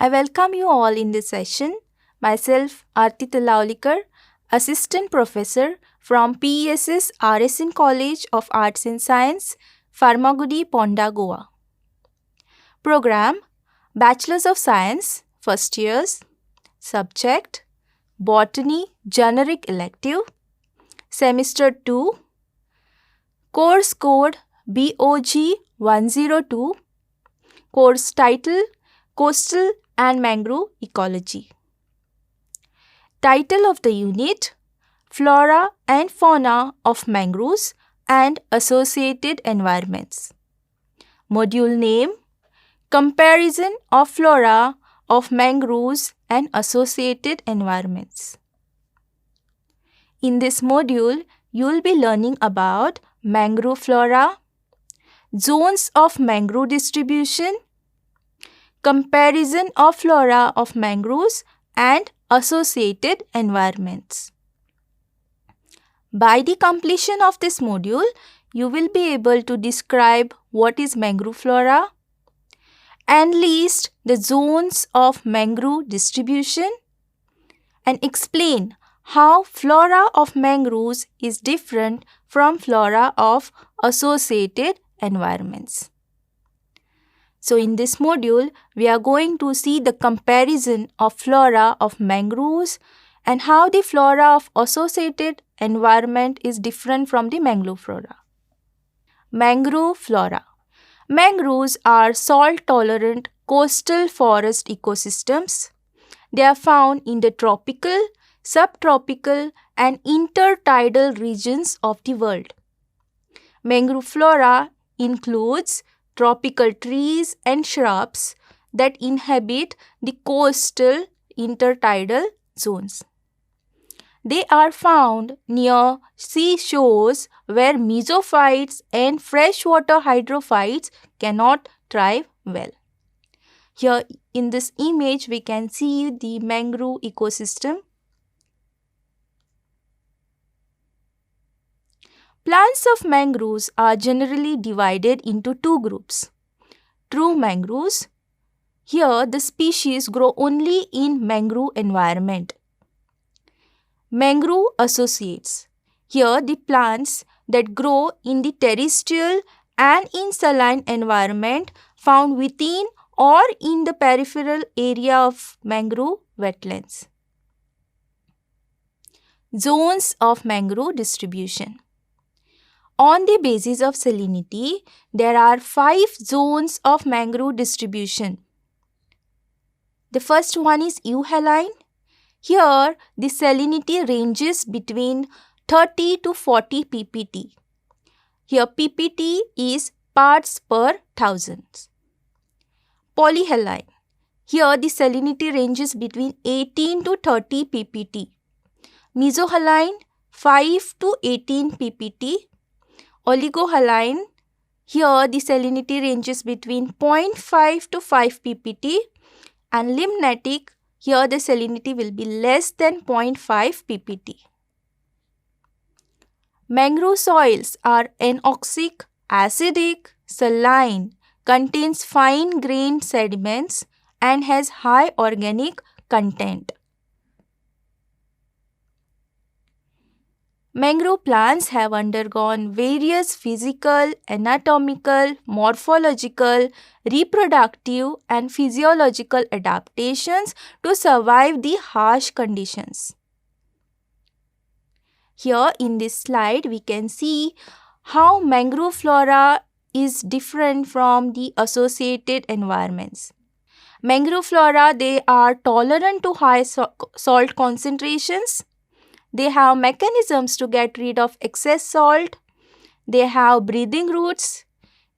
I welcome you all in this session. Myself, Aarti Talaulikar, Assistant Professor from PESS RSN College of Arts and Science, Farmagudi, Ponda, Goa. Program: Bachelors of Science, First Years. Subject: Botany, Generic Elective. Semester 2. Course Code BOG 102. Course Title: Coastal and Mangrove Ecology. Title of the unit: Flora and Fauna of Mangroves and Associated Environments. Module name: Comparison of Flora of Mangroves and Associated Environments. In this module, you will be learning about mangrove flora, zones of mangrove distribution, comparison of flora of mangroves and associated environments. By the completion of this module, you will be able to describe what is mangrove flora and list the zones of mangrove distribution and explain how flora of mangroves is different from flora of associated environments. So in this module, we are going to see the comparison of flora of mangroves and how the flora of associated environment is different from the mangrove flora. Mangrove flora. Mangroves are salt-tolerant coastal forest ecosystems. They are found in the tropical, subtropical and intertidal regions of the world. Mangrove flora includes tropical trees and shrubs that inhabit the coastal intertidal zones. They are found near seashores where mesophytes and freshwater hydrophytes cannot thrive well. Here in this image, we can see the mangrove ecosystem. Plants of mangroves are generally divided into two groups. True mangroves. Here the species grow only in mangrove environment. Mangrove associates. Here the plants that grow in the terrestrial and in saline environment found within or in the peripheral area of mangrove wetlands. Zones of mangrove distribution. On the basis of salinity, there are 5 zones of mangrove distribution. The first one is euhaline. Here, the salinity ranges between 30 to 40 ppt. Here, ppt is parts per thousand. Polyhaline. Here, the salinity ranges between 18 to 30 ppt. Mesohaline, 5 to 18 ppt. Oligohaline, here the salinity ranges between 0.5 to 5 ppt, and limnatic, here the salinity will be less than 0.5 ppt. Mangrove soils are anoxic, acidic, saline, contains fine-grained sediments and has high organic content. Mangrove plants have undergone various physical, anatomical, morphological, reproductive and physiological adaptations to survive the harsh conditions. Here in this slide, we can see how mangrove flora is different from the associated environments. Mangrove flora, they are tolerant to high salt concentrations. They have mechanisms to get rid of excess salt. They have breathing roots.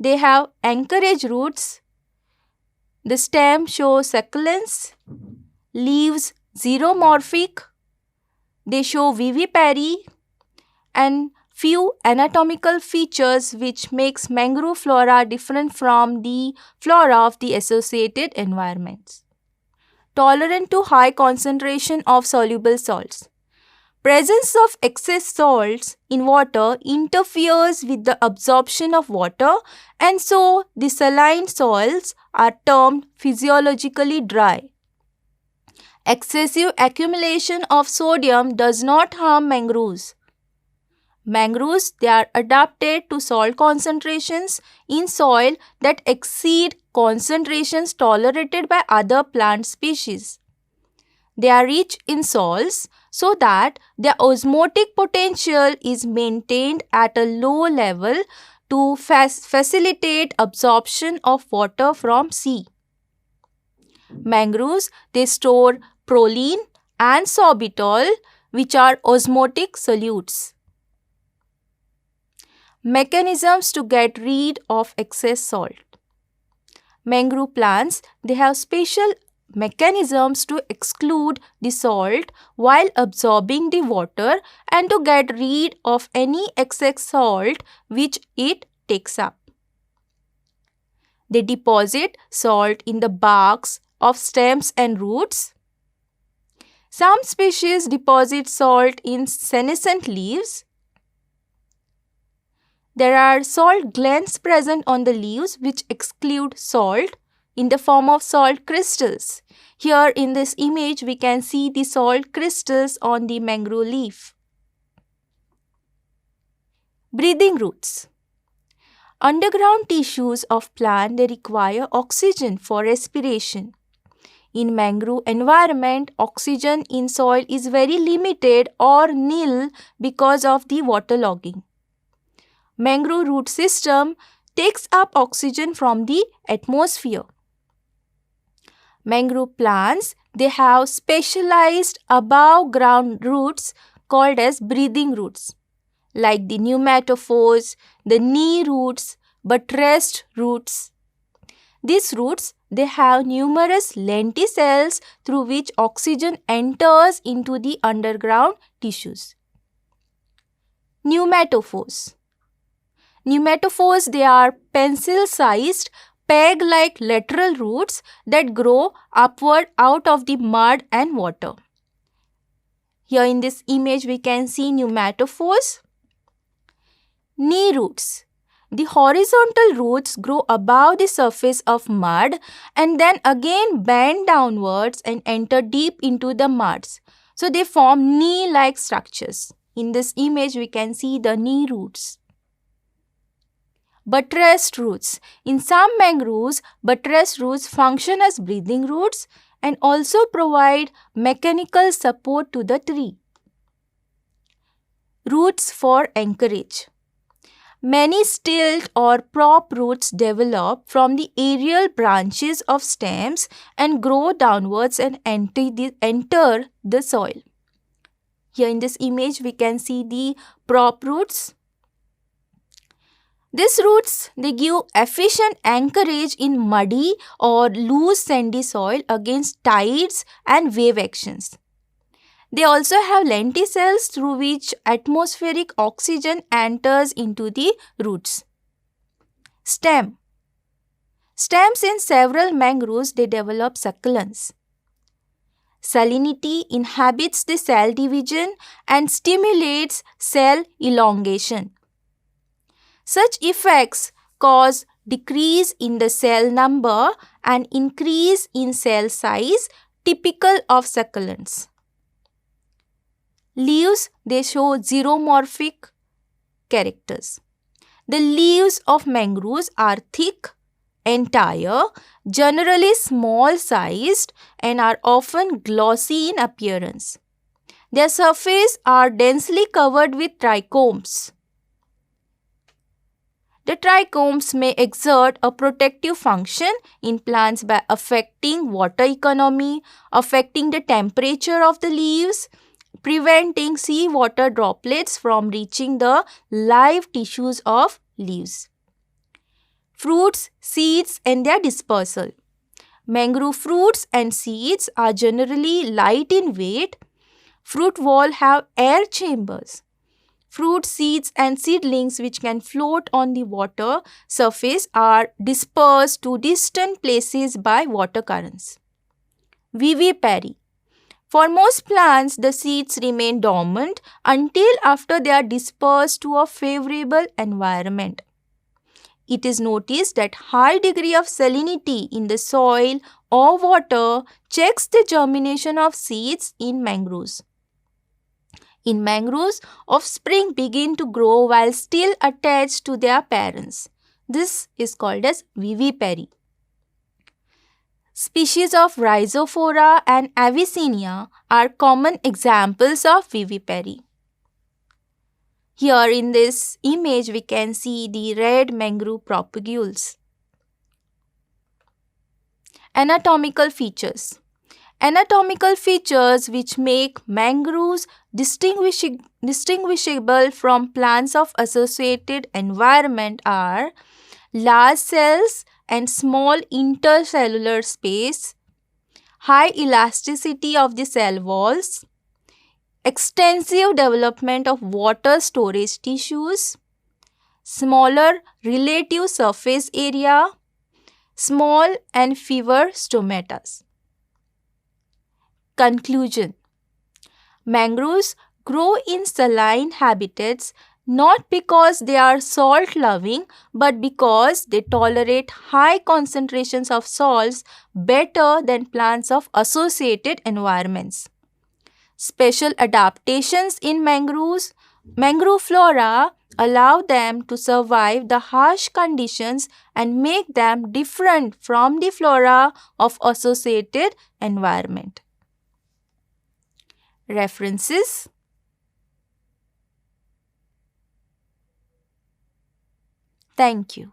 They have anchorage roots. The stem shows succulence. Leaves xeromorphic. They show vivipary and few anatomical features which makes mangrove flora different from the flora of the associated environments. Tolerant to high concentration of soluble salts. Presence of excess salts in water interferes with the absorption of water, and so the saline soils are termed physiologically dry. Excessive accumulation of sodium does not harm mangroves. Mangroves, they are adapted to salt concentrations in soil that exceed concentrations tolerated by other plant species. They are rich in salts so that their osmotic potential is maintained at a low level to facilitate absorption of water from sea. Mangroves, they store proline and sorbitol, which are osmotic solutes. Mechanisms to get rid of excess salt. Mangrove plants, they have special mechanisms to exclude the salt while absorbing the water and to get rid of any excess salt which it takes up. They deposit salt in the barks of stems and roots. Some species deposit salt in senescent leaves. There are salt glands present on the leaves which exclude salt in the form of salt crystals. Here in this image we can see the salt crystals on the mangrove leaf. Breathing roots. Underground tissues of plant, they require oxygen for respiration. In mangrove environment, oxygen in soil is very limited or nil because of the waterlogging. Mangrove root system takes up oxygen from the atmosphere. Mangrove plants, they have specialized above ground roots called as breathing roots, like the pneumatophores, the knee roots, buttressed roots. These roots, they have numerous lenticels through which oxygen enters into the underground tissues. Pneumatophores. Pneumatophores, they are pencil-sized, peg-like lateral roots that grow upward out of the mud and water. Here in this image we can see pneumatophores. Knee roots. The horizontal roots grow above the surface of mud and then again bend downwards and enter deep into the muds. So they form knee-like structures. In this image we can see the knee roots. Buttressed roots. In some mangroves, buttressed roots function as breathing roots and also provide mechanical support to the tree. Roots for anchorage. Many stilt or prop roots develop from the aerial branches of stems and grow downwards and enter the soil. Here in this image we can see the prop roots. These roots, they give efficient anchorage in muddy or loose sandy soil against tides and wave actions. They also have lenticels through which atmospheric oxygen enters into the roots. Stem. Stems in several mangroves, they develop succulents. Salinity inhibits the cell division and stimulates cell elongation. Such effects cause decrease in the cell number and increase in cell size typical of succulents. Leaves, they show xeromorphic characters. The leaves of mangroves are thick, entire, generally small sized and are often glossy in appearance. Their surface are densely covered with trichomes. The trichomes may exert a protective function in plants by affecting water economy, affecting the temperature of the leaves, preventing seawater droplets from reaching the live tissues of leaves. Fruits, seeds and their dispersal. Mangrove fruits and seeds are generally light in weight. Fruit wall have air chambers. Fruit, seeds and seedlings which can float on the water surface are dispersed to distant places by water currents. Vivipary. For most plants, the seeds remain dormant until after they are dispersed to a favorable environment. It is noticed that high degree of salinity in the soil or water checks the germination of seeds in mangroves. In mangroves, offspring begin to grow while still attached to their parents. This is called as vivipary. Species of Rhizophora and Avicennia are common examples of vivipary. Here in this image, we can see the red mangrove propagules. Anatomical features. Anatomical features which make mangroves distinguishable from plants of associated environment are large cells and small intercellular space, high elasticity of the cell walls, extensive development of water storage tissues, smaller relative surface area, small and fewer stomatas. Conclusion. Mangroves grow in saline habitats not because they are salt-loving but because they tolerate high concentrations of salts better than plants of associated environments. Special adaptations in mangrove flora allow them to survive the harsh conditions and make them different from the flora of associated environment. References. Thank you.